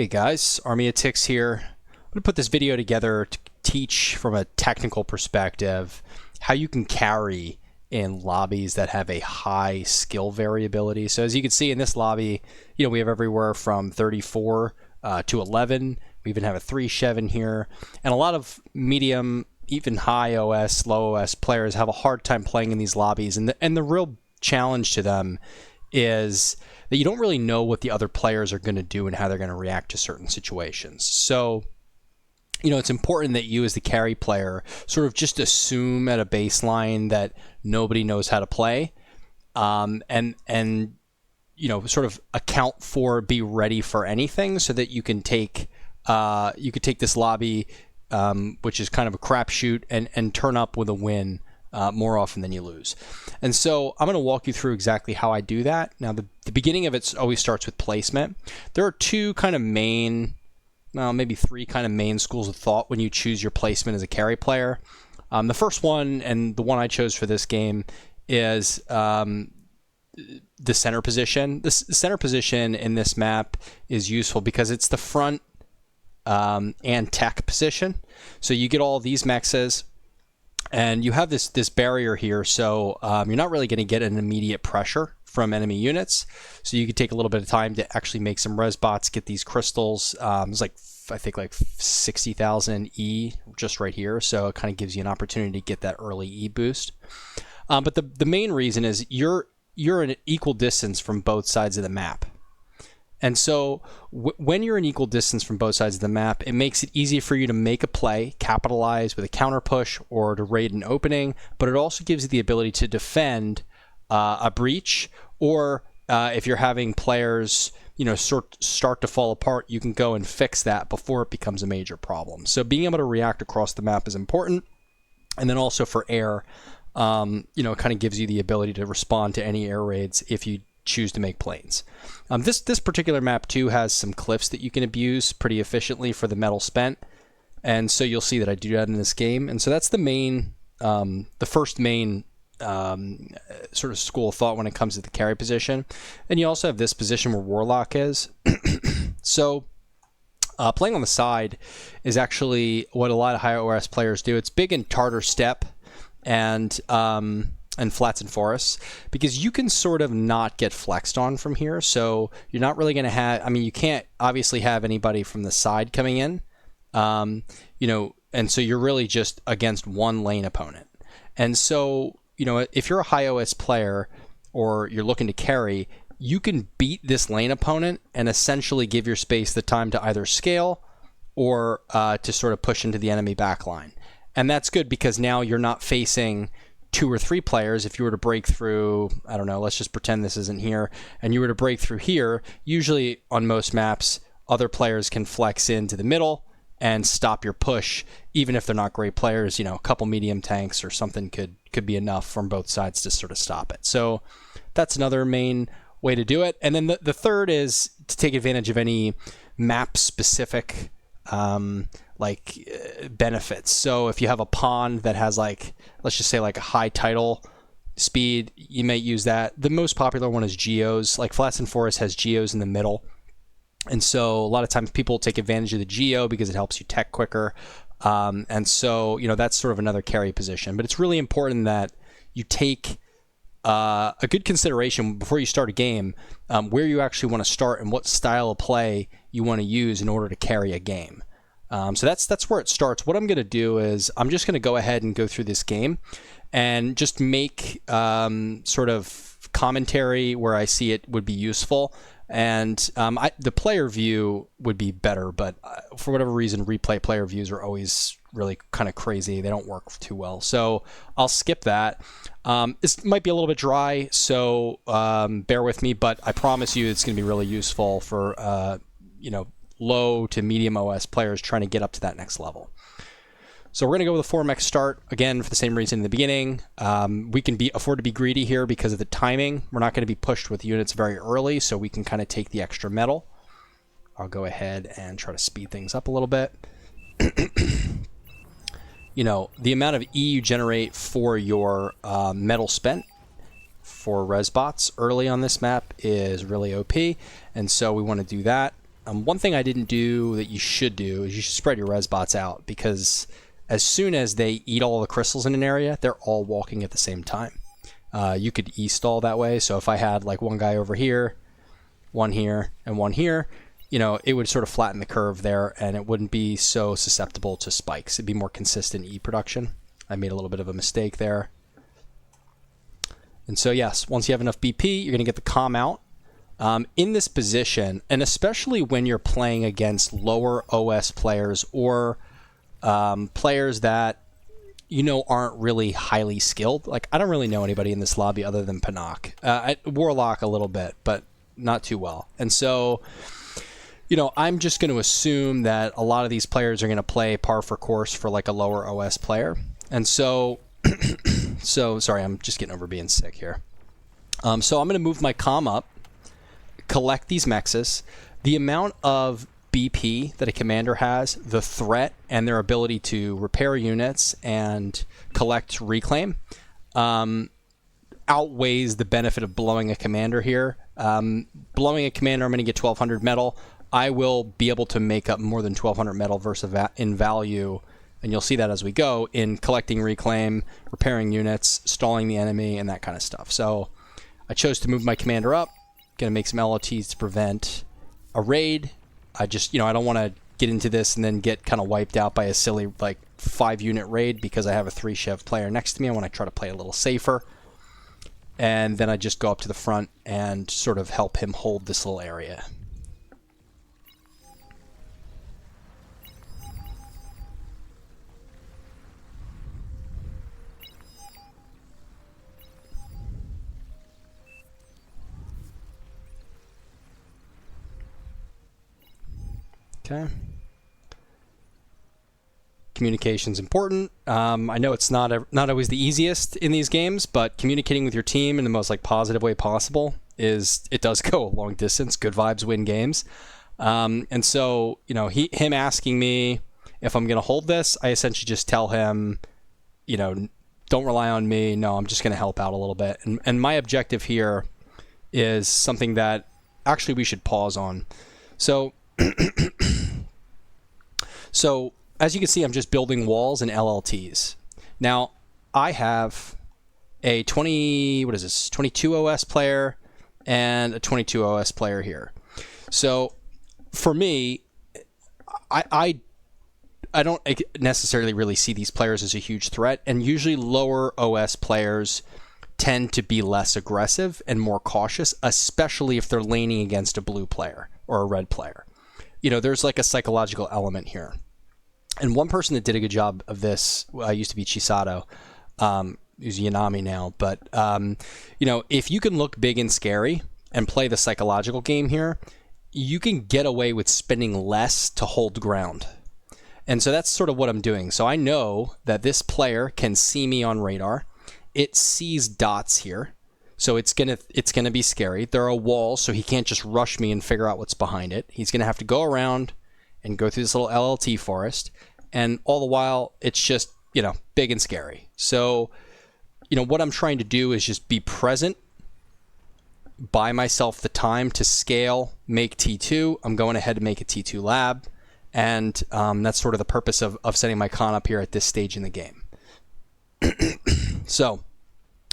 Hey guys, Army of Ticks here. I'm going to put this video together to teach from a technical perspective how you can carry in lobbies that have a high skill variability. So as you can see in this lobby, we have everywhere from 34 to 11. We even have a 3 Chev in here. And a lot of medium, even high OS, low OS players have a hard time playing in these lobbies. And the real challenge to them is that you don't really know what the other players are going to do and how they're going to react to certain situations. So, it's important that you as the carry player sort of just assume at a baseline that nobody knows how to play, and sort of account for, be ready for anything so that you can take this lobby, which is kind of a crapshoot, and turn up with a win more often than you lose. And so I'm going to walk you through exactly how I do that. Now, the beginning of it always starts with placement. There are two kind of main, maybe three kind of main schools of thought when you choose your placement as a carry player. The first one, and the one I chose for this game, is the center position. The center position in this map is useful because it's the front and tech position. So you get all these mexes, and you have this barrier here, so you're not really going to get an immediate pressure from enemy units. So you can take a little bit of time to actually make some res bots, get these crystals. It's I think 60,000 E just right here. So it kind of gives you an opportunity to get that early E boost. But the main reason is you're an equal distance from both sides of the map. And so when you're an equal distance from both sides of the map, it makes it easy for you to make a play, capitalize with a counter push, or to raid an opening. But it also gives you the ability to defend a breach, or if you're having players, start to fall apart, you can go and fix that before it becomes a major problem. So being able to react across the map is important. And then also for air, it kind of gives you the ability to respond to any air raids if you choose to make planes. This particular map too has some cliffs that you can abuse pretty efficiently for the metal spent, and so you'll see that I do that in this game. And so that's the first main sort of school of thought when it comes to the carry position. And you also have this position where Warlock is. So playing on the side is actually what a lot of high OS players do. It's big in Tartar Steppe and flats and forests, because you can sort of not get flexed on from here. So you're not really going to have, you can't obviously have anybody from the side coming in, and so you're really just against one lane opponent. And so, if you're a high OS player or you're looking to carry, you can beat this lane opponent and essentially give your space the time to either scale or to sort of push into the enemy backline. And that's good because now you're not facing 2 or 3 players. If you were to break through, I don't know, let's just pretend this isn't here, and you were to break through here, usually on most maps, other players can flex into the middle and stop your push, even if they're not great players. A couple medium tanks or something could be enough from both sides to sort of stop it. So that's another main way to do it. And then the third is to take advantage of any map-specific benefits. So if you have a pond that has let's just say a high tidal speed, you might use that. The most popular one is geos. Flats and Forest has geos in the middle. And so a lot of times people take advantage of the geo because it helps you tech quicker. And so, that's sort of another carry position. But it's really important that you take a good consideration before you start a game, where you actually want to start and what style of play you want to use in order to carry a game. So that's where it starts. What I'm going to do is I'm just going to go ahead and go through this game and just make sort of commentary where I see it would be useful. And the player view would be better, but for whatever reason, replay player views are always really kind of crazy. They don't work too well. So I'll skip that. This might be a little bit dry, so bear with me, but I promise you it's going to be really useful for, low to medium OS players trying to get up to that next level. So we're going to go with a 4-mech start, again, for the same reason in the beginning. We can afford to be greedy here because of the timing. We're not going to be pushed with units very early, so we can kind of take the extra metal. I'll go ahead and try to speed things up a little bit. The amount of E you generate for your metal spent for res bots early on this map is really OP, and so we want to do that. One thing I didn't do that you should do is you should spread your res bots out, because as soon as they eat all the crystals in an area, they're all walking at the same time. You could e-stall that way. So if I had like one guy over here, one here, and one here, it would sort of flatten the curve there, and it wouldn't be so susceptible to spikes. It'd be more consistent E production. I made a little bit of a mistake there. And so yes, once you have enough BP, you're going to get the comm out. In this position, and especially when you're playing against lower OS players or players that aren't really highly skilled. Like, I don't really know anybody in this lobby other than Panak. Warlock a little bit, but not too well. And so, I'm just going to assume that a lot of these players are going to play par for course for like a lower OS player. And so, sorry, I'm just getting over being sick here. So I'm going to move my comm up, collect these mexes. The amount of BP that a commander has, the threat, and their ability to repair units and collect reclaim outweighs the benefit of blowing a commander here. Blowing a commander, I'm going to get 1,200 metal. I will be able to make up more than 1,200 metal versus in value, and you'll see that as we go, in collecting reclaim, repairing units, stalling the enemy, and that kind of stuff. So I chose to move my commander up. Going to make some LOTs to prevent a raid. I just, I don't want to get into this and then get kind of wiped out by a silly, like, 5-unit raid because I have a 3-Chev player next to me. I want to try to play a little safer. And then I just go up to the front and sort of help him hold this little area. Okay. Communication's important. I know it's not always the easiest in these games, but communicating with your team in the most positive way possible it does go a long distance. Good vibes win games. And so, him asking me if I'm going to hold this, I essentially just tell him, don't rely on me. No, I'm just going to help out a little bit. And my objective here is something that actually we should pause on. So as you can see, I'm just building walls and LLTs. Now, I have a 22 OS player and a 22 OS player here. So for me, I don't necessarily really see these players as a huge threat, and usually lower OS players tend to be less aggressive and more cautious, especially if they're laning against a blue player or a red player. There's like a psychological element here. And one person that did a good job of this used to be Chisato, who's Yanami now. But, if you can look big and scary and play the psychological game here, you can get away with spending less to hold ground. And so that's sort of what I'm doing. So I know that this player can see me on radar. It sees dots here. So it's gonna be scary. There are walls, so he can't just rush me and figure out what's behind it. He's gonna have to go around and go through this little LLT forest, and all the while it's just big and scary. So what I'm trying to do is just be present, buy myself the time to scale, make T2. I'm going ahead to make a T2 lab, and that's sort of the purpose of setting my con up here at this stage in the game. So.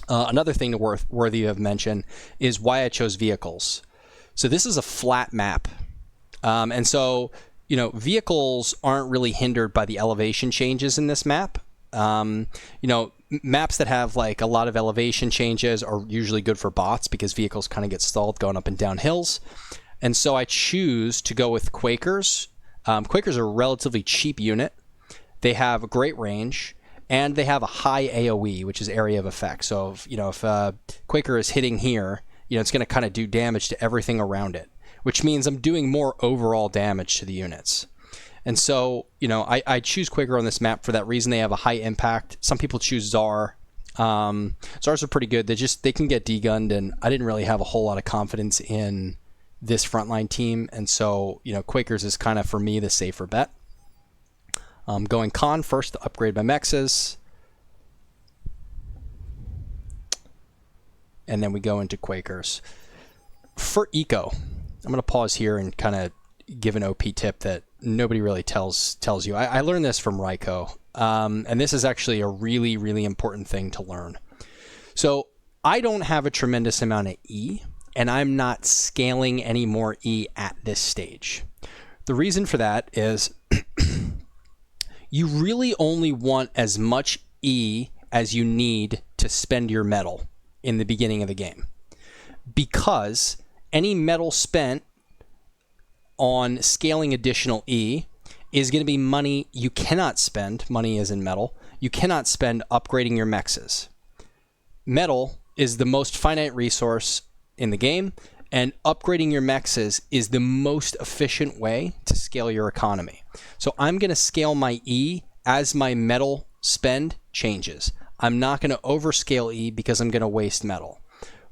Another thing worthy of mention is why I chose vehicles. So this is a flat map. And so, vehicles aren't really hindered by the elevation changes in this map. Maps that have like a lot of elevation changes are usually good for bots because vehicles kind of get stalled going up and down hills. And so I choose to go with Quakers. Quakers are a relatively cheap unit. They have a great range. And they have a high AoE, which is area of effect. So, if Quaker is hitting here, it's going to kind of do damage to everything around it, which means I'm doing more overall damage to the units. And so, I choose Quaker on this map for that reason. They have a high impact. Some people choose Czar. Czars are pretty good. They can get degunned, and I didn't really have a whole lot of confidence in this frontline team. And so, Quakers is kind of, for me, the safer bet. Going con first to upgrade my mexes. And then we go into Quakers. For eco, I'm going to pause here and kind of give an OP tip that nobody really tells you. I learned this from Ryko, and this is actually a really, really important thing to learn. So I don't have a tremendous amount of E, and I'm not scaling any more E at this stage. The reason for that is you really only want as much E as you need to spend your metal in the beginning of the game, because any metal spent on scaling additional E is going to be money you cannot spend, money as in metal, you cannot spend upgrading your mexes. Metal is the most finite resource in the game, and upgrading your mexes is the most efficient way to scale your economy. So I'm going to scale my E as my metal spend changes. I'm not going to overscale E because I'm going to waste metal.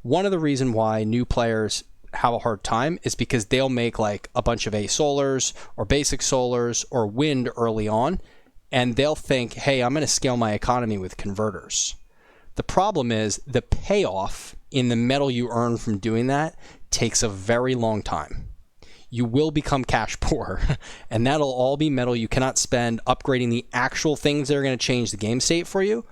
One of the reasons why new players have a hard time is because they'll make like a bunch of A solars or basic solars or wind early on, and they'll think, hey, I'm going to scale my economy with converters. The problem is the payoff in the metal you earn from doing that takes a very long time. You will become cash poor, and that'll all be metal you cannot spend upgrading the actual things that are going to change the game state for you,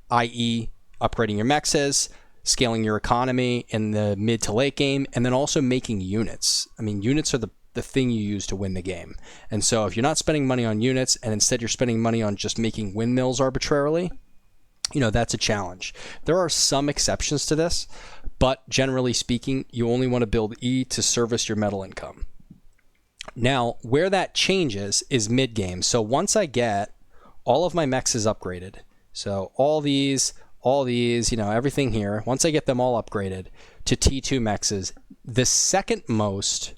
i.e. upgrading your mexes, scaling your economy in the mid to late game, and then also making units. I mean, units are the thing you use to win the game. And so if you're not spending money on units and instead you're spending money on just making windmills arbitrarily, that's a challenge. There are some exceptions to this, but generally speaking, you only want to build E to service your metal income. Now, where that changes is mid-game. So once I get all of my mexes upgraded, so all these, everything here, once I get them all upgraded to T2 mexes, the second most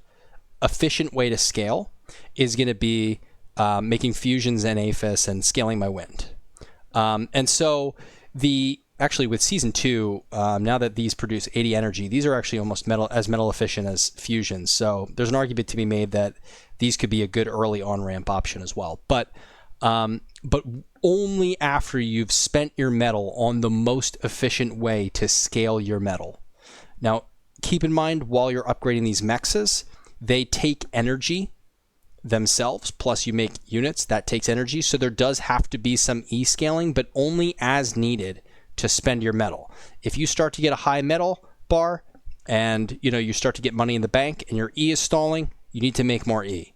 efficient way to scale is going to be making fusions and aphis and scaling my wind. And so actually with Season 2, now that these produce 80 energy, these are actually almost metal efficient as fusions. So there's an argument to be made that these could be a good early on-ramp option as well. But only after you've spent your metal on the most efficient way to scale your metal. Now, keep in mind, while you're upgrading these mexes, they take energy themselves, plus you make units, that takes energy. So there does have to be some E scaling, but only as needed to spend your metal. If you start to get a high metal bar and you start to get money in the bank and your E is stalling, you need to make more E.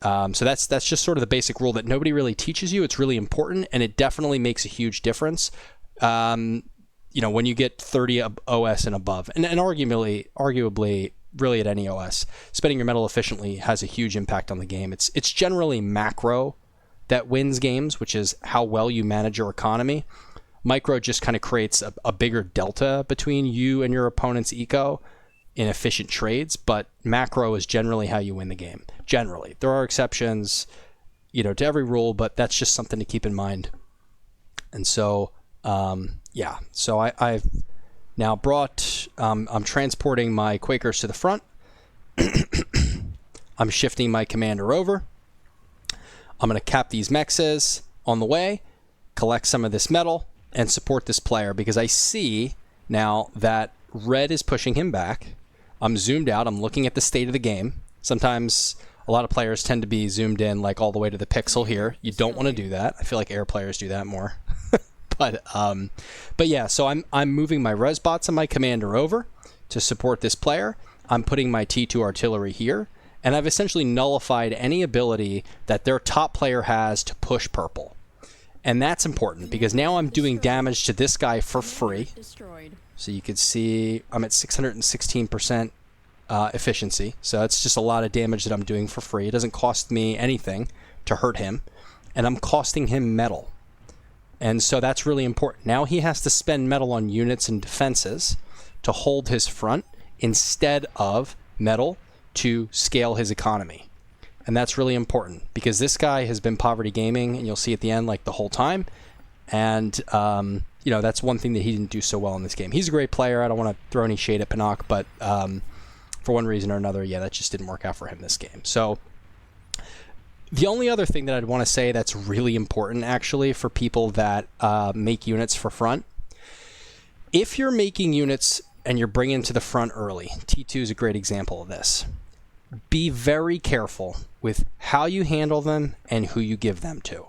So that's just sort of the basic rule that nobody really teaches you. It's really important, and it definitely makes a huge difference. When you get 30 OS and above, and arguably, really at any OS, spending your metal efficiently has a huge impact on the game. It's generally macro that wins games, which is how well you manage your economy. Micro just kind of creates a bigger delta between you and your opponent's eco in efficient trades, but macro is generally how you win the game. Generally. There are exceptions, to every rule, but that's just something to keep in mind. And so, so I've now brought, I'm transporting my Quakers to the front. I'm shifting my commander over. I'm going to cap these mexes on the way, collect some of this metal, and support this player, because I see now that red is pushing him back. I'm zoomed out. I'm looking at the state of the game. Sometimes a lot of players tend to be zoomed in like all the way to the pixel here. You don't want to do that. I feel like air players do that more. But yeah, so I'm moving my res bots and my commander over to support this player. I'm putting my T2 artillery here, and I've essentially nullified any ability that their top player has to push purple. And that's important because now I'm doing damage to this guy for free. So you can see I'm at 616% efficiency. So it's just a lot of damage that I'm doing for free. It doesn't cost me anything to hurt him. And I'm costing him metal. And so that's really important. Now he has to spend metal on units and defenses to hold his front instead of metal to scale his economy. And that's really important because this guy has been poverty gaming, and you'll see at the end, like the whole time. And, that's one thing that he didn't do so well in this game. He's a great player. I don't want to throw any shade at Pinnock, but for one reason or another, that just didn't work out for him this game. So the only other thing that I'd want to say that's really important, actually, for people that make units for front, if you're making units and you're bringing to the front early, T2 is a great example of this. be very careful with how you handle them and who you give them to.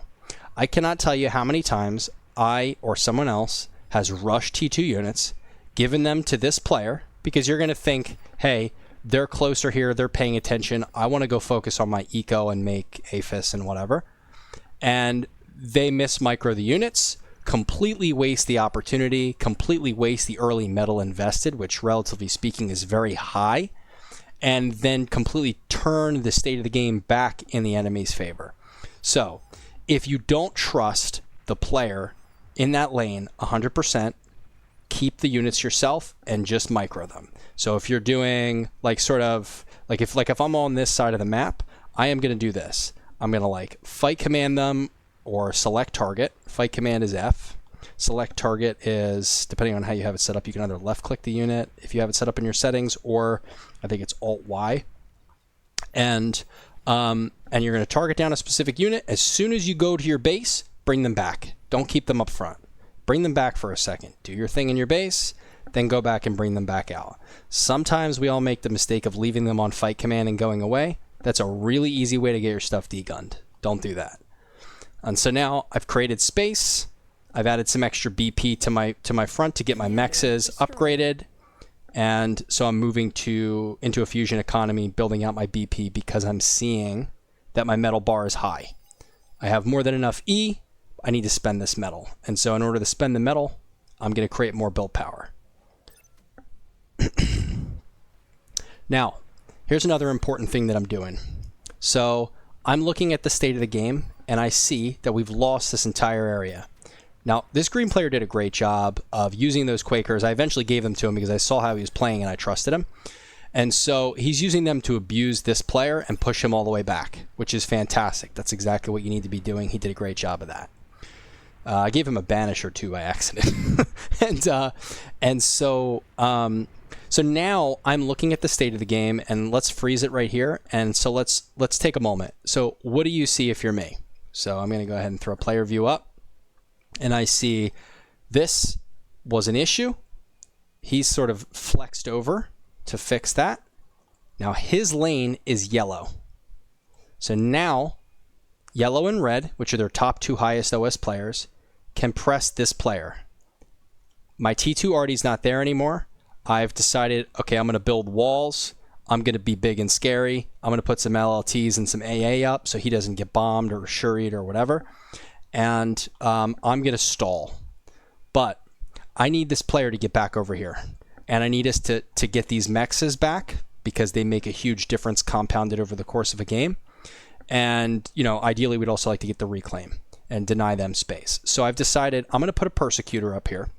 I cannot tell you how many times I or someone else has rushed T2 units, given them to this player, because you're going to think, hey, they're closer here, they're paying attention, I want to go focus on my eco and make APHIS and whatever. And they miss micro the units, completely waste the opportunity, completely waste the early metal invested, which relatively speaking is very high, and then completely turn the state of the game back in the enemy's favor. So if you don't trust the player in that lane 100%, keep the units yourself and just micro them. So if you're doing like sort of like if I'm on this side of the map, I am going to do this. I'm going to like fight command them or select target. Fight command is F. Select target is, depending on how you have it set up, you can either left click the unit if you have it set up in your settings, or I think it's Alt Y. And you're going to target down a specific unit. As soon as you go to your base, bring them back. Don't keep them up front. Bring them back for a second. Do your thing in your base, then go back and bring them back out. Sometimes we all make the mistake of leaving them on fight command and going away. That's a really easy way to get your stuff degunned. Don't do that. And so now I've created space. I've added some extra BP to my front to get my mexes upgraded. And so I'm moving into a fusion economy, building out my BP because I'm seeing that my metal bar is high. I have more than enough E. I need to spend this metal. And so in order to spend the metal, I'm going to create more build power. Now, here's another important thing that I'm doing. So I'm looking at the state of the game, and I see that we've lost this entire area. Now, this green player did a great job of using those Quakers. I eventually gave them to him because I saw how he was playing and I trusted him. And so he's using them to abuse this player and push him all the way back, which is fantastic. That's exactly what you need to be doing. He did a great job of that. I gave him a banish or two by accident. So now I'm looking at the state of the game, and let's freeze it right here. And so let's take a moment. So what do you see if you're me? So I'm going to go ahead and throw a player view up. And I see this was an issue. He's sort of flexed over to fix that. Now his lane is yellow. So now yellow and red, which are their top two highest OS players, can press this player. My T2 Artie's not there anymore. I've decided, okay, I'm going to build walls. I'm going to be big and scary. I'm going to put some LLTs and some AA up so he doesn't get bombed or shuried or whatever. And I'm going to stall. But I need this player to get back over here. And I need us to get these mexes back because they make a huge difference compounded over the course of a game. And, you know, ideally we'd also like to get the reclaim and deny them space. So I've decided I'm going to put a persecutor up here.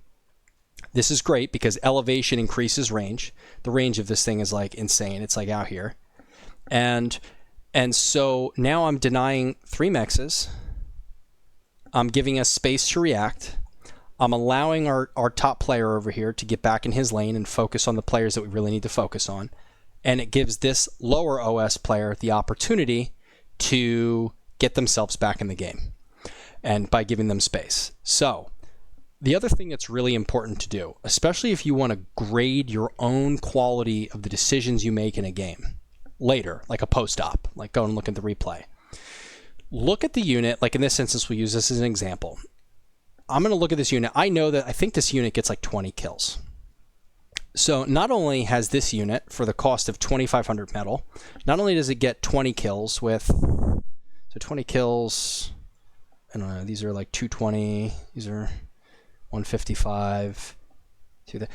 This is great because elevation increases range. The range of this thing is like insane. It's like out here. And so now I'm denying 3 mexes. I'm giving us space to react. I'm allowing our top player over here to get back in his lane and focus on the players that we really need to focus on. And it gives this lower OS player the opportunity to get themselves back in the game, and by giving them space. So the other thing that's really important to do, especially if you want to grade your own quality of the decisions you make in a game later, like a post-op, like go and look at the replay. Look at the unit, like in this instance, we'll use this as an example. I'm going to look at this unit. I know that I think this unit gets like 20 kills. So not only has this unit, for the cost of 2,500 metal, not only does it get 20 kills with, so 20 kills, I don't know, these are like 220, these are 155.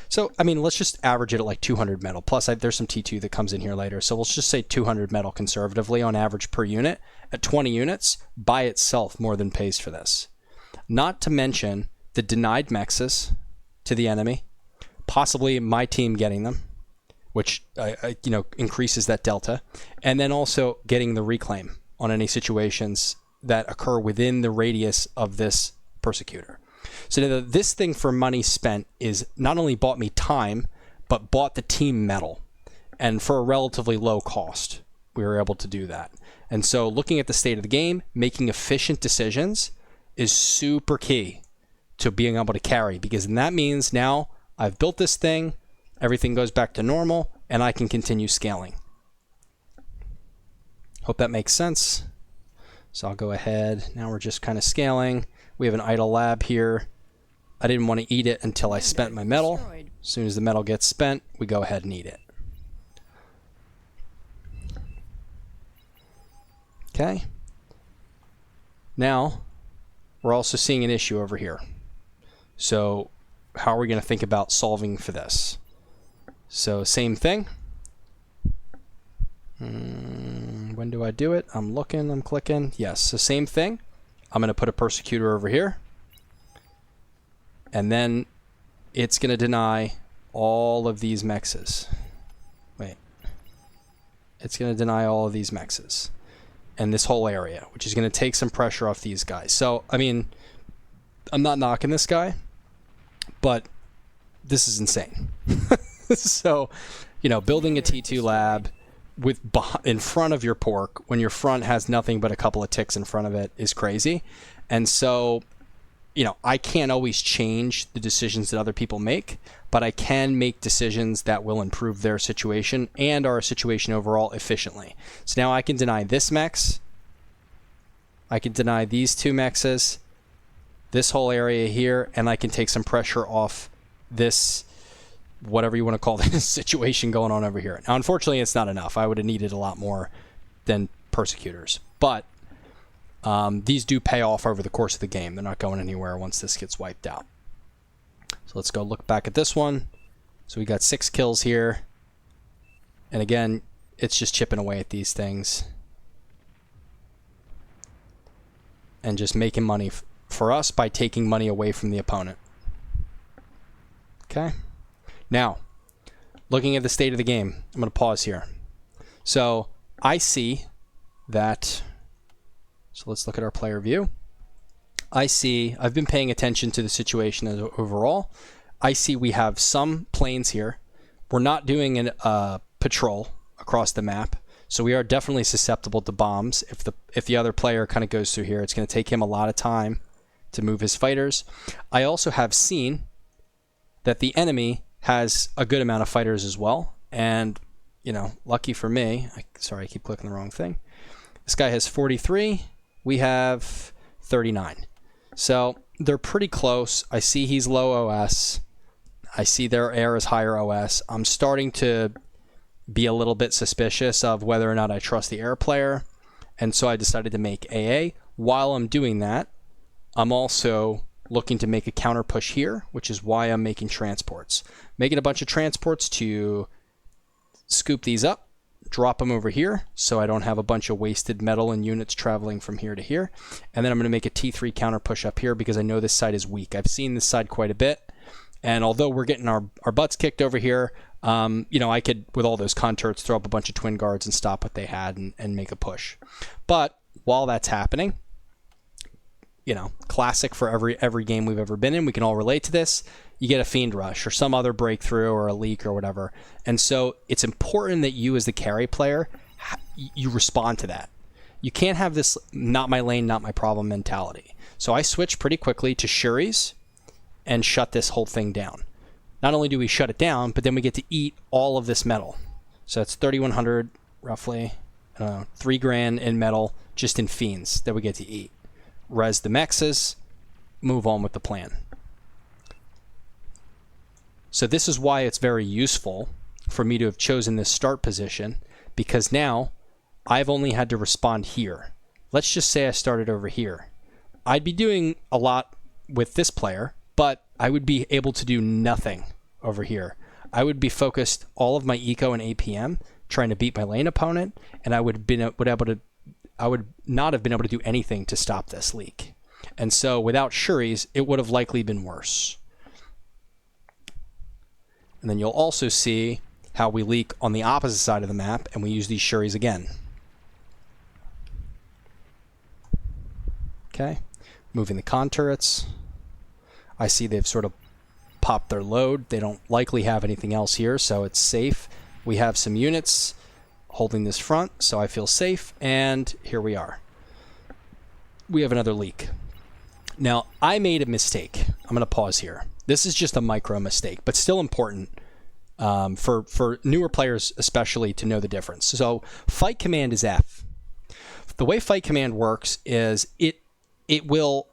So, I mean, let's just average it at like 200 metal. Plus, there's some T2 that comes in here later. So let's just say 200 metal conservatively on average per unit. At 20 units, by itself more than pays for this. Not to mention the denied mexes to the enemy, possibly my team getting them, which increases that delta, and then also getting the reclaim on any situations that occur within the radius of this persecutor. So this thing for money spent is not only bought me time, but bought the team metal. And for a relatively low cost, we were able to do that. And so looking at the state of the game, making efficient decisions is super key to being able to carry, because that means now I've built this thing, everything goes back to normal, and I can continue scaling. Hope that makes sense. So I'll go ahead. Now we're just kind of scaling. We have an idle lab here. I didn't want to eat it until I spent my metal. As soon as the metal gets spent, we go ahead and eat it. Okay. Now, we're also seeing an issue over here. So how are we going to think about solving for this? So same thing. When do I do it? I'm looking, I'm clicking. Yes, so same thing. I'm going to put a persecutor over here. And then it's going to deny all of these mexes. Wait. It's going to deny all of these mexes. And this whole area, which is going to take some pressure off these guys. So, I mean, I'm not knocking this guy, but this is insane. So, you know, building a T2 lab with in front of your pork when your front has nothing but a couple of ticks in front of it is crazy. And so, you know, I can't always change the decisions that other people make, but I can make decisions that will improve their situation and our situation overall efficiently. So now I can deny this mex. I can deny these two mexes, this whole area here, and I can take some pressure off this, whatever you want to call this situation going on over here. Now, unfortunately, it's not enough. I would have needed a lot more than persecutors, but these do pay off over the course of the game. They're not going anywhere once this gets wiped out. So let's go look back at this one. So we got 6 kills here. And again, it's just chipping away at these things. And just making money for us by taking money away from the opponent. Okay. Now, looking at the state of the game, I'm going to pause here. So I see that... So let's look at our player view. I've been paying attention to the situation overall. I see we have some planes here. We're not doing a patrol across the map, so we are definitely susceptible to bombs. If the other player kind of goes through here, it's going to take him a lot of time to move his fighters. I also have seen that the enemy has a good amount of fighters as well, and you know, lucky for me, sorry, I keep clicking the wrong thing. This guy has 43. We have 39. So they're pretty close. I see he's low OS. I see their air is higher OS. I'm starting to be a little bit suspicious of whether or not I trust the air player. And so I decided to make AA. While I'm doing that, I'm also looking to make a counter push here, which is why I'm making transports. Making a bunch of transports to scoop these up, drop them over here so I don't have a bunch of wasted metal and units traveling from here to here. And then I'm going to make a T3 counter push up here because I know this side is weak. I've seen this side quite a bit. And although we're getting our butts kicked over here, you know, I could, with all those conturts, throw up a bunch of twin guards and stop what they had and make a push. But while that's happening, you know, classic for every game we've ever been in, we can all relate to this. You get a fiend rush or some other breakthrough or a leak or whatever. And so it's important that you as the carry player, you respond to that. You can't have this not my lane, not my problem mentality. So I switch pretty quickly to Shuri's and shut this whole thing down. Not only do we shut it down, but then we get to eat all of this metal. So it's 3,100 roughly, $3,000 in metal just in fiends that we get to eat. Res the mexes, move on with the plan. So this is why it's very useful for me to have chosen this start position, because now I've only had to respond here. Let's just say I started over here. I'd be doing a lot with this player, but I would be able to do nothing over here. I would be focused all of my eco and APM trying to beat my lane opponent, and I would not have been able to do anything to stop this leak. And so without Shuri's, it would have likely been worse. And then you'll also see how we leak on the opposite side of the map, and we use these Shuri's again. Okay, moving the con turrets. I see they've sort of popped their load. They don't likely have anything else here, so it's safe. We have some units holding this front, so I feel safe, and here we are. We have another leak. Now, I made a mistake. I'm going to pause here. This is just a micro mistake, but still important for newer players especially to know the difference. So fight command is F. The way Fight Command works is it will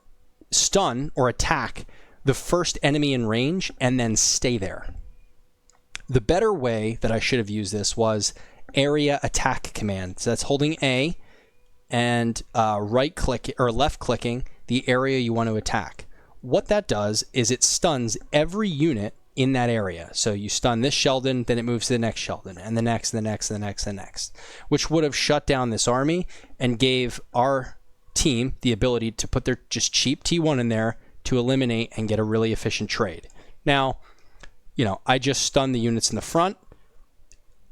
stun or attack the first enemy in range and then stay there. The better way that I should have used this was area attack command. So that's holding A and right click or left clicking the area you want to attack. What that does is it stuns every unit in that area. So you stun this Sheldon, then it moves to the next Sheldon, and the next, the next, the next, the next, which would have shut down this army and gave our team the ability to put their just cheap T1 in there to eliminate and get a really efficient trade. Now, I just stunned the units in the front.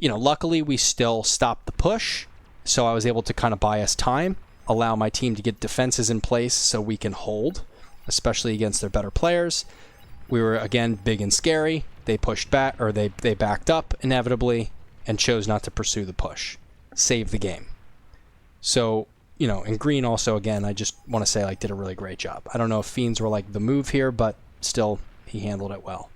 Luckily we still stopped the push, so I was able to kind of buy us time, allow my team to get defenses in place so we can hold, especially against their better players. We were, again, big and scary. They pushed back, or they backed up inevitably and chose not to pursue the push. Save the game. So, and Green also, again, I just want to say, did a really great job. I don't know if Fiends were, the move here, but still, he handled it well.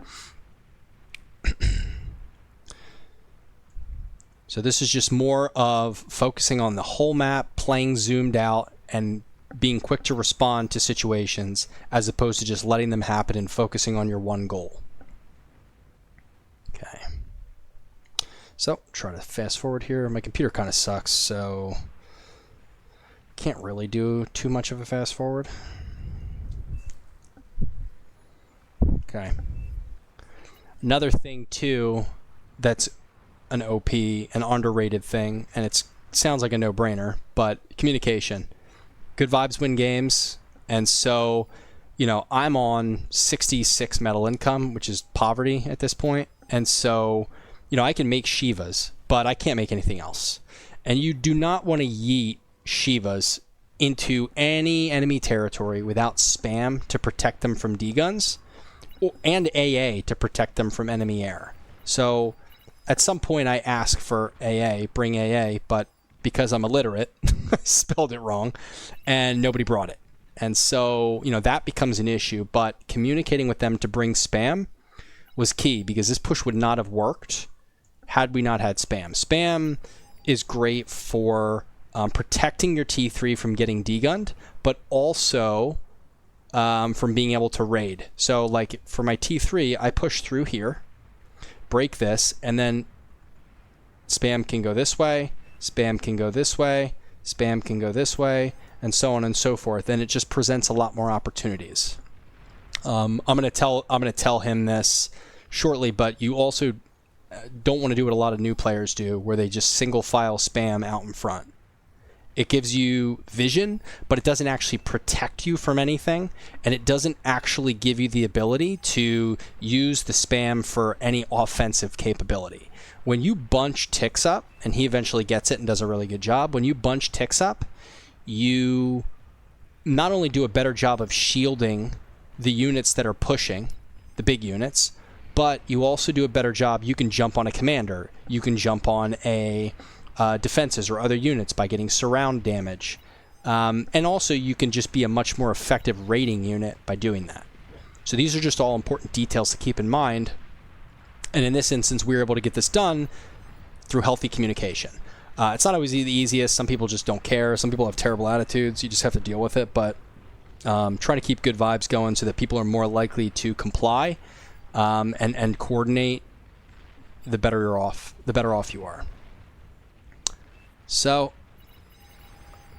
So this is just more of focusing on the whole map, playing zoomed out, and being quick to respond to situations as opposed to just letting them happen and focusing on your one goal. Okay. So try to fast forward here. My computer kind of sucks, so can't really do too much of a fast forward. Okay. Another thing too that's an OP, an underrated thing, and it sounds like a no-brainer, but communication. Good vibes win games, and so, I'm on 66 metal income, which is poverty at this point, and so, I can make Shivas, but I can't make anything else. And you do not want to yeet Shivas into any enemy territory without spam to protect them from D-guns, and AA to protect them from enemy air. So, at some point I ask for AA, bring AA, but because I'm illiterate, I spelled it wrong, and nobody brought it. And so, that becomes an issue, but communicating with them to bring spam was key, because this push would not have worked had we not had spam. Spam is great for protecting your T3 from getting degunned, but also from being able to raid. So, for my T3, I push through here, break this, and then spam can go this way, spam can go this way, spam can go this way, and so on and so forth. And it just presents a lot more opportunities. I'm gonna tell him this shortly, but you also don't want to do what a lot of new players do, where they just single file spam out in front. It gives you vision, but it doesn't actually protect you from anything, and it doesn't actually give you the ability to use the spam for any offensive capability. When you bunch ticks up, and he eventually gets it and does a really good job, when you bunch ticks up, you not only do a better job of shielding the units that are pushing, the big units, but you also do a better job. You can jump on a commander. You can jump on a defenses or other units by getting surround damage. And also you can just be a much more effective raiding unit by doing that. So these are just all important details to keep in mind. And in this instance, we were able to get this done through healthy communication. It's not always the easiest. Some people just don't care. Some people have terrible attitudes. You just have to deal with it. But try to keep good vibes going so that people are more likely to comply and coordinate. The better off you are. So,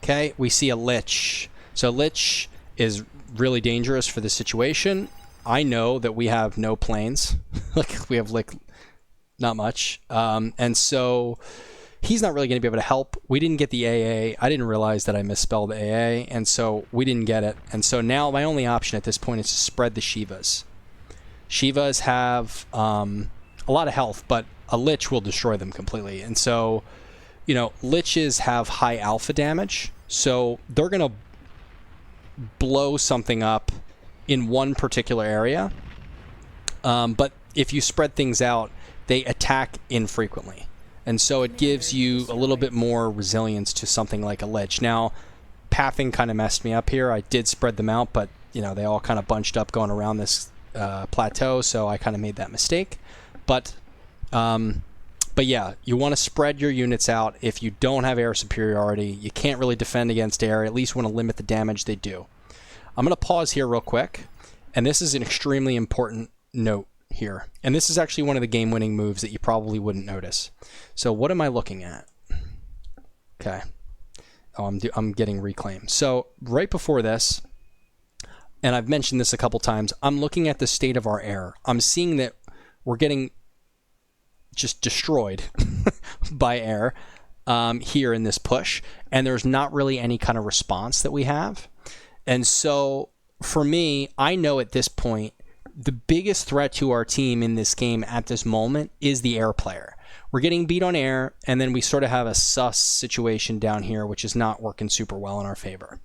okay, we see a Lich. So Lich is really dangerous for this situation. I know that we have no planes. We have not much. And so he's not really going to be able to help. We didn't get the AA. I didn't realize that I misspelled AA, and so we didn't get it. And so now my only option at this point is to spread the Shivas. Shivas have a lot of health, but a Lich will destroy them completely. And so, Liches have high alpha damage, so they're going to blow something up in one particular area. But if you spread things out, they attack infrequently. And so it gives you a little bit more resilience to something like a Lich. Now, pathing kind of messed me up here. I did spread them out, but they all kind of bunched up going around this plateau, so I kind of made that mistake. But But yeah, you want to spread your units out. If you don't have air superiority, you can't really defend against air. At least want to limit the damage they do. I'm going to pause here real quick. And this is an extremely important note here. And this is actually one of the game-winning moves that you probably wouldn't notice. So what am I looking at? Okay. Oh, I'm getting reclaim. So right before this, and I've mentioned this a couple times, I'm looking at the state of our air. I'm seeing that we're getting just destroyed by air here in this push, and there's not really any kind of response that we have. And so for me, I know at this point, the biggest threat to our team in this game at this moment is the air player. We're getting beat on air, and then we sort of have a sus situation down here, which is not working super well in our favor.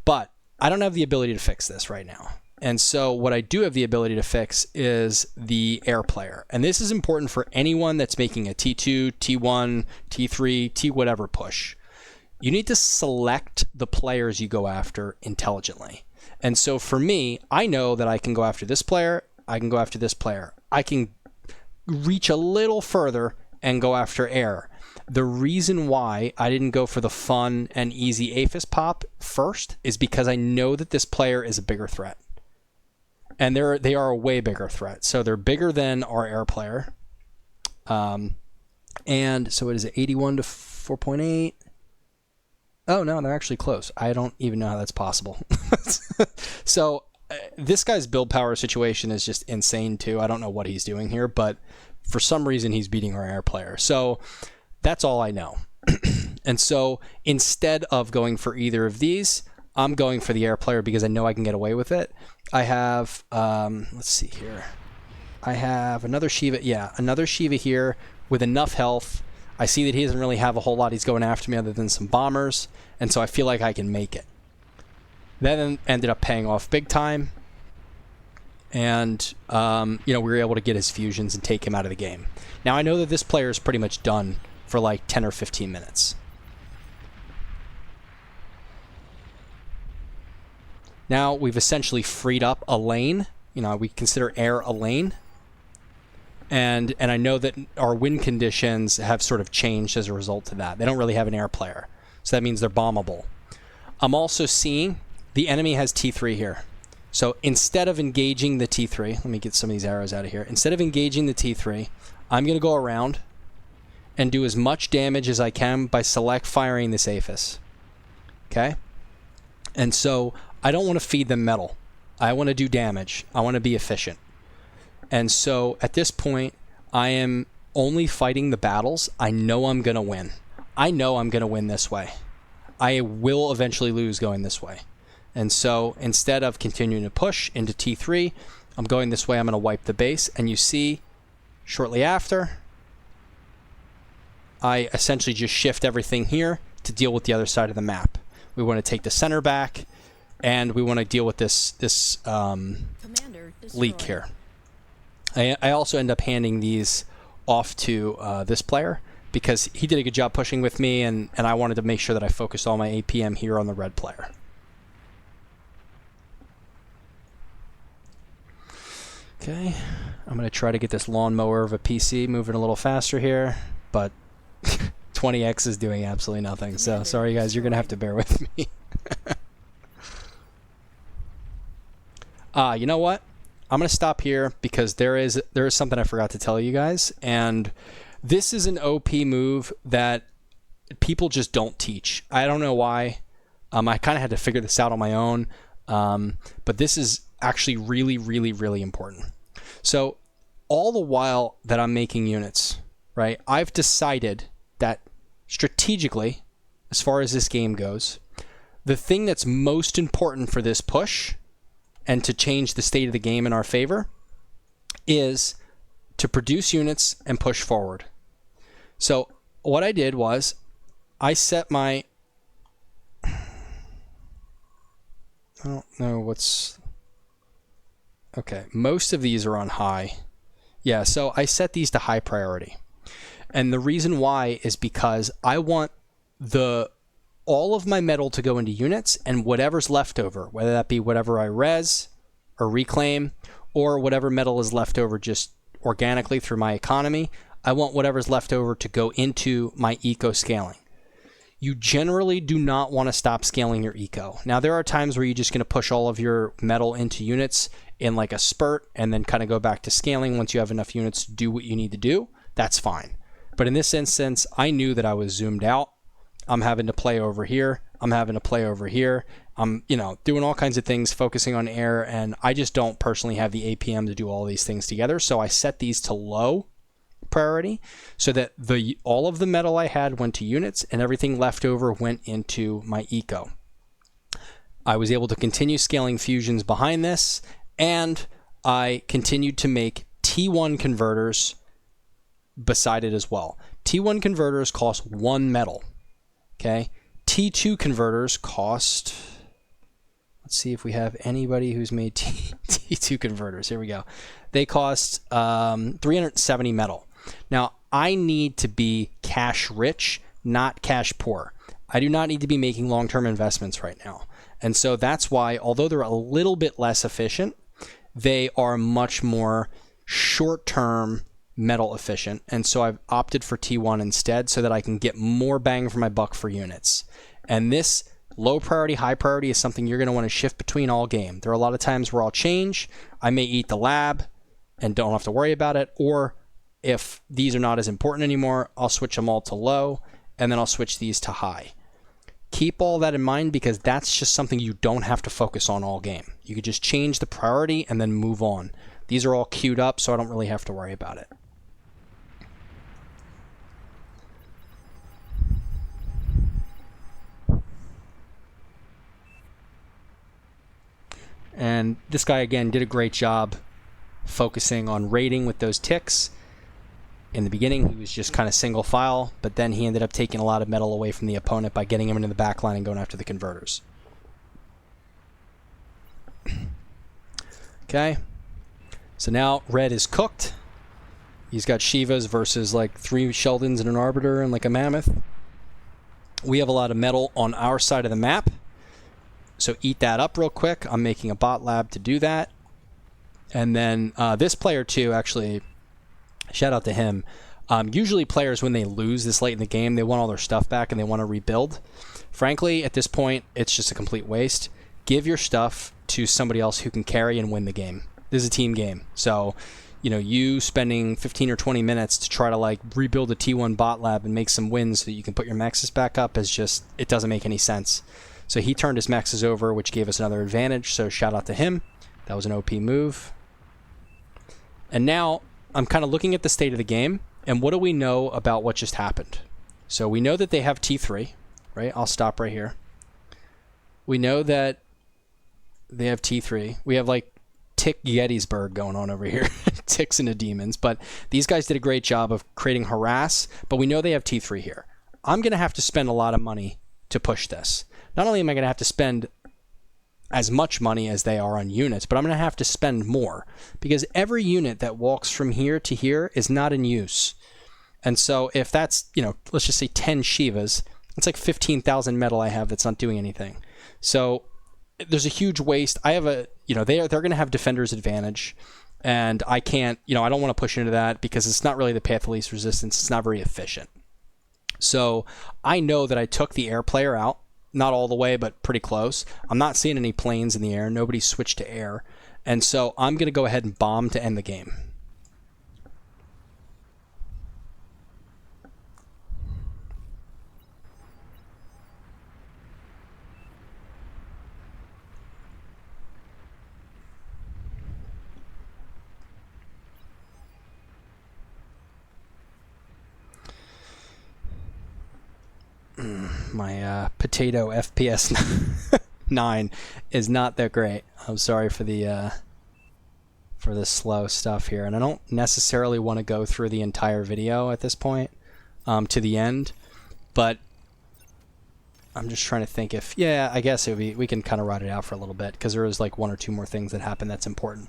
But I don't have the ability to fix this right now. And so what I do have the ability to fix is the air player. And this is important for anyone that's making a T2, T1, T3, T whatever push. You need to select the players you go after intelligently. And so for me, I know that I can go after this player, I can go after this player. I can reach a little further and go after air. The reason why I didn't go for the fun and easy Aphis pop first is because I know that this player is a bigger threat. And they are a way bigger threat. So they're bigger than our air player. And so it is 81 to 4.8. Oh, no, they're actually close. I don't even know how that's possible. So this guy's build power situation is just insane, too. I don't know what he's doing here, but for some reason, he's beating our air player. So that's all I know. And so instead of going for either of these, I'm going for the air player because I know I can get away with it. I have, let's see here. I have another Shiva. Yeah, another Shiva here with enough health. I see that he doesn't really have a whole lot he's going after me other than some bombers. And so I feel like I can make it. That ended up paying off big time. And, we were able to get his fusions and take him out of the game. Now, I know that this player is pretty much done for like 10 or 15 minutes. Now, we've essentially freed up a lane. We consider air a lane. And I know that our win conditions have sort of changed as a result of that. They don't really have an air player. So that means they're bombable. I'm also seeing the enemy has T3 here. So instead of engaging the T3, let me get some of these arrows out of here. Instead of engaging the T3, I'm going to go around and do as much damage as I can by select firing this Aphis. Okay? And so I don't want to feed them metal. I want to do damage. I want to be efficient. And so at this point, I am only fighting the battles I know I'm going to win. I know I'm going to win this way. I will eventually lose going this way. And so instead of continuing to push into T3, I'm going this way. I'm going to wipe the base. And you see, shortly after, I essentially just shift everything here to deal with the other side of the map. We want to take the center back, and we want to deal with this leak here. I also end up handing these off to this player because he did a good job pushing with me, and I wanted to make sure that I focused all my APM here on the red player. Okay, I'm going to try to get this lawnmower of a PC moving a little faster here, but 20X is doing absolutely nothing. So sorry, guys, you're going to have to bear with me. You know what? I'm going to stop here because there is something I forgot to tell you guys. And this is an OP move that people just don't teach. I don't know why. I kind of had to figure this out on my own. But this is actually really, really, really important. So all the while that I'm making units, right, I've decided that strategically, as far as this game goes, the thing that's most important for this push and to change the state of the game in our favor is to produce units and push forward. So what I did was I set my... I don't know what's... Okay, most of these are on high. Yeah, so I set these to high priority. And the reason why is because I want all of my metal to go into units, and whatever's left over, whether that be whatever I res or reclaim, or whatever metal is left over just organically through my economy, I want whatever's left over to go into my eco scaling. You generally do not want to stop scaling your eco. Now, there are times where you're just going to push all of your metal into units in like a spurt and then kind of go back to scaling once you have enough units to do what you need to do. That's fine. But in this instance, I knew that I was zoomed out. I'm having to play over here. I'm having to play over here. I'm, doing all kinds of things, focusing on air, and I just don't personally have the APM to do all these things together. So I set these to low priority so that all of the metal I had went to units and everything left over went into my eco. I was able to continue scaling fusions behind this, and I continued to make T1 converters beside it as well. T1 converters cost 1 metal. Okay. T2 converters cost, let's see if we have anybody who's made T2 converters. Here we go. They cost 370 metal. Now, I need to be cash rich, not cash poor. I do not need to be making long-term investments right now. And so that's why, although they're a little bit less efficient, they are much more short-term metal efficient. And so I've opted for T1 instead so that I can get more bang for my buck for units. And this low priority, high priority is something you're going to want to shift between all game. There are a lot of times where I'll change. I may eat the lab and don't have to worry about it. Or if these are not as important anymore, I'll switch them all to low, and then I'll switch these to high. Keep all that in mind because that's just something you don't have to focus on all game. You could just change the priority and then move on. These are all queued up, so I don't really have to worry about it. And this guy, again, did a great job focusing on raiding with those ticks. In the beginning, he was just kind of single file, but then he ended up taking a lot of metal away from the opponent by getting him into the back line and going after the converters. Okay. So now red is cooked. He's got Shivas versus like 3 Sheldons and an Arbiter and like a Mammoth. We have a lot of metal on our side of the map. So eat that up real quick. I'm making a bot lab to do that. And then this player too, actually, shout out to him. Usually players, when they lose this late in the game, they want all their stuff back and they want to rebuild. Frankly, at this point, it's just a complete waste. Give your stuff to somebody else who can carry and win the game. This is a team game. So, you spending 15 or 20 minutes to try to like rebuild a T1 bot lab and make some wins so that you can put your mexes back up is just, it doesn't make any sense. So he turned his mexes over, which gave us another advantage. So shout out to him. That was an OP move. And now I'm kind of looking at the state of the game, and what do we know about what just happened? So we know that they have T3, right? I'll stop right here. We know that they have T3. We have like Tick Gettysburg going on over here. Ticks into demons. But these guys did a great job of creating harass, but we know they have T3 here. I'm going to have to spend a lot of money to push this. Not only am I going to have to spend as much money as they are on units, but I'm going to have to spend more because every unit that walks from here to here is not in use. And so if that's, let's just say 10 Shivas, it's like 15,000 metal I have that's not doing anything. So there's a huge waste. I have they're going to have defender's advantage, and I can't, I don't want to push into that because it's not really the path of least resistance. It's not very efficient. So I know that I took the air player out. Not all the way, but pretty close. I'm not seeing any planes in the air. Nobody switched to air. And so I'm going to go ahead and bomb to end the game. My potato FPS 9 is not that great. I'm sorry for the slow stuff here, and I don't necessarily want to go through the entire video at this point to the end, but I'm just trying to think if I guess it would be, we can kind of ride it out for a little bit because there is like 1 or 2 more things that happen that's important.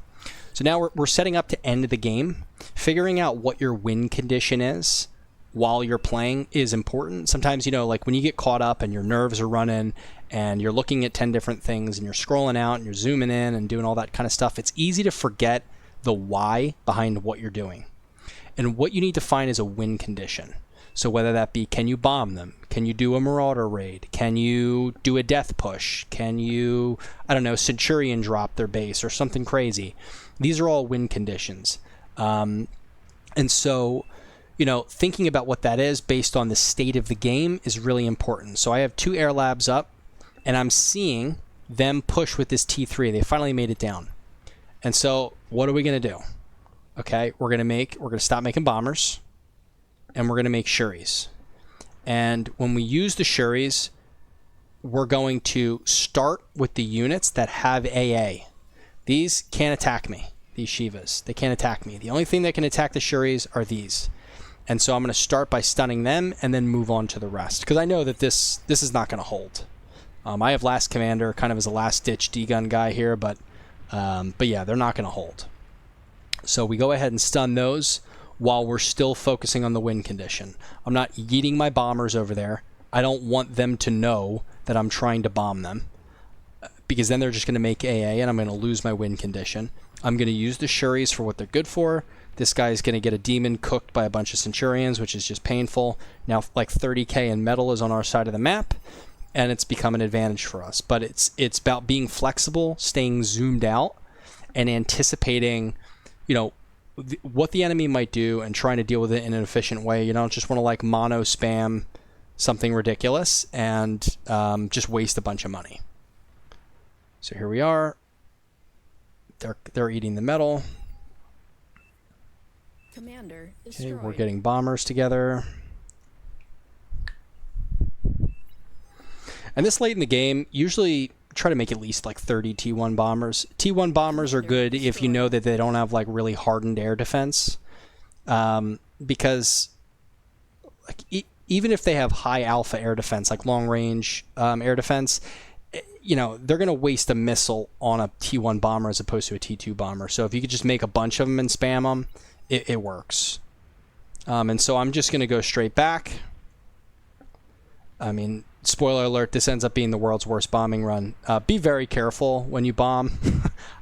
So now we're setting up to end the game. Figuring out what your win condition is while you're playing is important. Sometimes, like when you get caught up and your nerves are running and you're looking at 10 different things and you're scrolling out and you're zooming in and doing all that kind of stuff, it's easy to forget the why behind what you're doing. And what you need to find is a win condition. So whether that be, can you bomb them? Can you do a Marauder raid? Can you do a death push? Can you, I don't know, Centurion drop their base or something crazy? These are all win conditions. And so, you know, thinking about what that is based on the state of the game is really important. So I have 2 air labs up, and I'm seeing them push with this T3. They finally made it down. And so what are we going to do? Okay, we're going to stop making bombers, and we're going to make Shuris. And when we use the Shuris, we're going to start with the units that have AA. These can't attack me, these Shivas. They can't attack me. The only thing that can attack the Shuris are these. And so I'm going to start by stunning them and then move on to the rest, because I know that this is not going to hold. I have Last Commander kind of as a last-ditch D-gun guy here, but yeah, they're not going to hold. So we go ahead and stun those while we're still focusing on the win condition. I'm not yeeting my bombers over there. I don't want them to know that I'm trying to bomb them, because then they're just going to make AA and I'm going to lose my win condition. I'm going to use the Shuris for what they're good for. This guy's going to get a demon cooked by a bunch of Centurions, which is just painful. Now, like 30k in metal is on our side of the map, and it's become an advantage for us. But it's about being flexible, staying zoomed out, and anticipating, you know, what the enemy might do and trying to deal with it in an efficient way. You don't just want to like mono spam something ridiculous and just waste a bunch of money. So here we are. They're eating the metal. Commander okay, we're getting bombers together. And this late in the game, usually try to make at least like 30 T1 bombers. T1 bombers are good if you know that they don't have like really hardened air defense, because like even if they have high alpha air defense, like long range air defense, you know, they're going to waste a missile on a T1 bomber as opposed to a T2 bomber. So if you could just make a bunch of them and spam them, it works. And so I'm just going to go straight back. I mean, spoiler alert, this ends up being the world's worst bombing run. Be very careful when you bomb.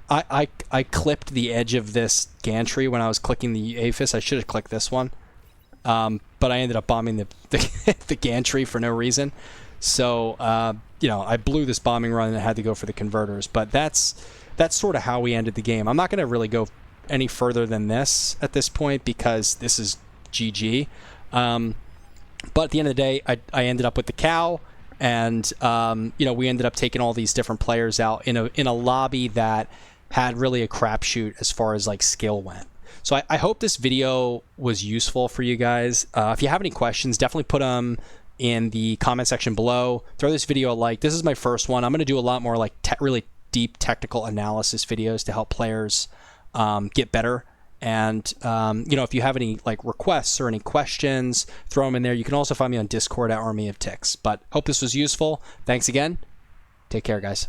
I clipped the edge of this gantry when I was clicking the APHIS. I should have clicked this one. But I ended up bombing the gantry for no reason. So, you know, I blew this bombing run and I had to go for the converters. But that's sort of how we ended the game. I'm not going to really go any further than this at this point because this is GG. But at the end of the day, I ended up with the cow, and you know, we ended up taking all these different players out in a lobby that had really a crapshoot as far as like skill went. So I hope this video was useful for you guys. If you have any questions, definitely put them in the comment section below. Throw this video a like. This is my first one. I'm going to do a lot more like really deep technical analysis videos to help players get better. And, you know, if you have any like requests or any questions, throw them in there. You can also find me on Discord at Army of Ticks. But hope this was useful. Thanks again. Take care, guys.